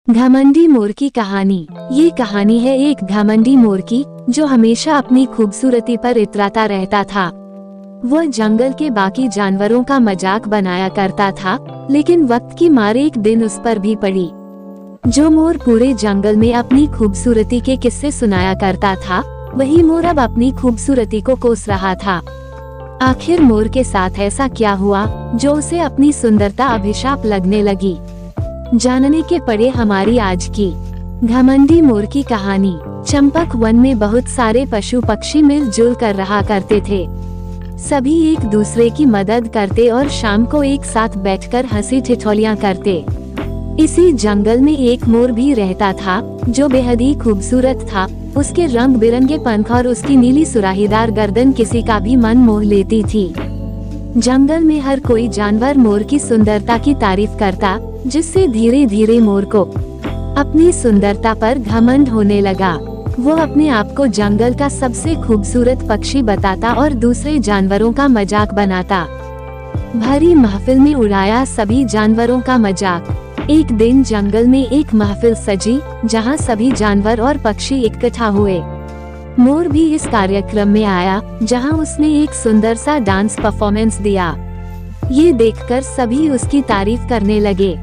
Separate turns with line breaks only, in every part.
घमंडी मोर की कहानी। ये कहानी है एक घमंडी मोर की, जो हमेशा अपनी खूबसूरती पर इतराता रहता था। वह जंगल के बाकी जानवरों का मजाक बनाया करता था, लेकिन वक्त की मार एक दिन उस पर भी पड़ी। जो मोर पूरे जंगल में अपनी खूबसूरती के किस्से सुनाया करता था, वही मोर अब अपनी खूबसूरती को कोस रहा था। आखिर मोर के साथ ऐसा क्या हुआ जो उसे अपनी सुंदरता अभिशाप लगने लगी? जानने के पड़े हमारी आज की घमंडी मोर की कहानी। चंपक वन में बहुत सारे पशु पक्षी मिलजुल कर रहा करते थे। सभी एक दूसरे की मदद करते और शाम को एक साथ बैठकर हंसी ठिठोलियां करते। इसी जंगल में एक मोर भी रहता था, जो बेहद ही खूबसूरत था। उसके रंग बिरंगे पंख और उसकी नीली सुराहीदार गर्दन किसी का भी मन मोह लेती थी। जंगल में हर कोई जानवर मोर की सुंदरता की तारीफ करता, जिससे धीरे धीरे मोर को अपनी सुंदरता पर घमंड होने लगा। वो अपने आप को जंगल का सबसे खूबसूरत पक्षी बताता और दूसरे जानवरों का मजाक बनाता। भरी महफिल में उड़ाया सभी जानवरों का मजाक। एक दिन जंगल में एक महफिल सजी, जहां सभी जानवर और पक्षी इकट्ठा हुए। मोर भी इस कार्यक्रम में आया, जहां उसने एक सुंदर सा डांस परफॉर्मेंस दिया। ये देखकर सभी उसकी तारीफ करने लगे।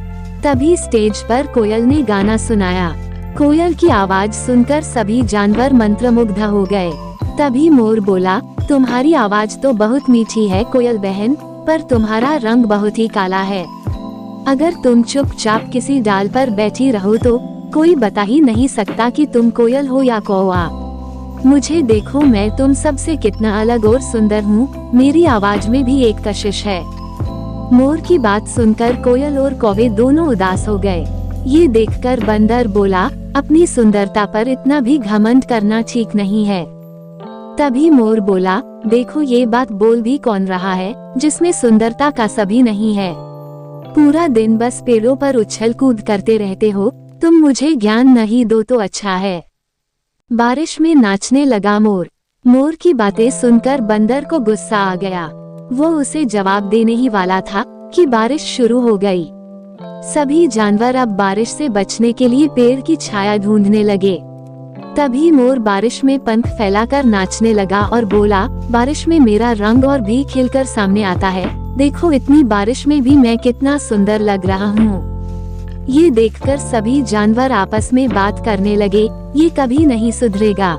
तभी स्टेज पर कोयल ने गाना सुनाया। कोयल की आवाज सुनकर सभी जानवर मंत्रमुग्ध हो गए। तभी मोर बोला, तुम्हारी आवाज तो बहुत मीठी है कोयल बहन, पर तुम्हारा रंग बहुत ही काला है। अगर तुम चुपचाप किसी डाल पर बैठी रहो तो कोई बता ही नहीं सकता कि तुम कोयल हो या कौवा। मुझे देखो, मैं तुम सबसे कितना अलग और सुंदर हूँ। मेरी आवाज में भी एक कशिश है। मोर की बात सुनकर कोयल और कौवे दोनों उदास हो गए। ये देखकर बंदर बोला, अपनी सुंदरता पर इतना भी घमंड करना ठीक नहीं है। तभी मोर बोला, देखो ये बात बोल भी कौन रहा है, जिसमें सुंदरता का सभी नहीं है। पूरा दिन बस पेड़ों पर उछल कूद करते रहते हो, तुम मुझे ज्ञान नहीं दो तो अच्छा है। बारिश में नाचने लगा मोर। मोर की बातें सुनकर बंदर को गुस्सा आ गया। वो उसे जवाब देने ही वाला था कि बारिश शुरू हो गई। सभी जानवर अब बारिश से बचने के लिए पेड़ की छाया ढूंढने लगे। तभी मोर बारिश में पंख फैलाकर नाचने लगा और बोला, बारिश में मेरा रंग और भी खिलकर सामने आता है। देखो इतनी बारिश में भी मैं कितना सुंदर लग रहा हूँ। ये देखकर सभी जानवर आपस में बात करने लगे, ये कभी नहीं सुधरेगा।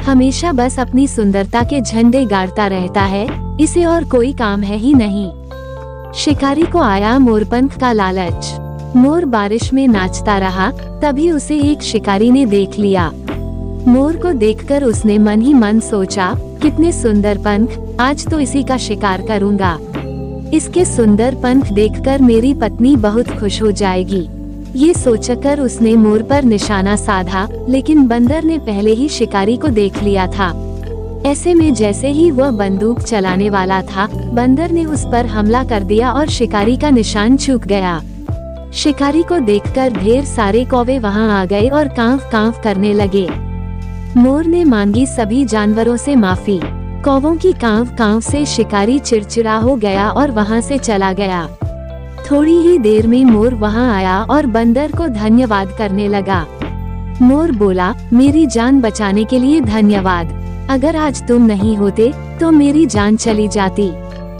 हमेशा बस अपनी सुंदरता के झंडे गाड़ता रहता है, इसे और कोई काम है ही नहीं। शिकारी को आया मोरपंख का लालच। मोर बारिश में नाचता रहा, तभी उसे एक शिकारी ने देख लिया। मोर को देखकर उसने मन ही मन सोचा, कितने सुंदर पंख, आज तो इसी का शिकार करूंगा। इसके सुंदर पंख देखकर मेरी पत्नी बहुत खुश हो जाएगी। ये सोचकर उसने मोर पर निशाना साधा, लेकिन बंदर ने पहले ही शिकारी को देख लिया था। ऐसे में जैसे ही वह बंदूक चलाने वाला था, बंदर ने उस पर हमला कर दिया और शिकारी का निशान चूक गया। शिकारी को देखकर ढेर सारे कौवे वहां आ गए और कांव कांव करने लगे। मोर ने मांगी सभी जानवरों से माफी। कौवों की कांव कांव से शिकारी चिड़चिड़ा हो गया और वहां से चला गया। थोड़ी ही देर में मोर वहां आया और बंदर को धन्यवाद करने लगा। मोर बोला, मेरी जान बचाने के लिए धन्यवाद। अगर आज तुम नहीं होते तो मेरी जान चली जाती।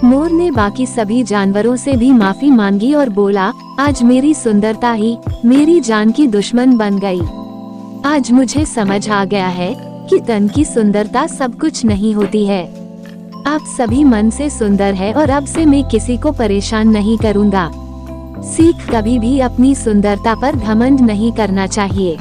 मोर ने बाकी सभी जानवरों से भी माफी मांगी और बोला, आज मेरी सुंदरता ही मेरी जान की दुश्मन बन गई। आज मुझे समझ आ गया है कि तन की सुंदरता सब कुछ नहीं होती है। आप सभी मन से सुंदर है और अब से मैं किसी को परेशान नहीं करूँगा। सीख, कभी भी अपनी सुंदरता पर घमंड नहीं करना चाहिए।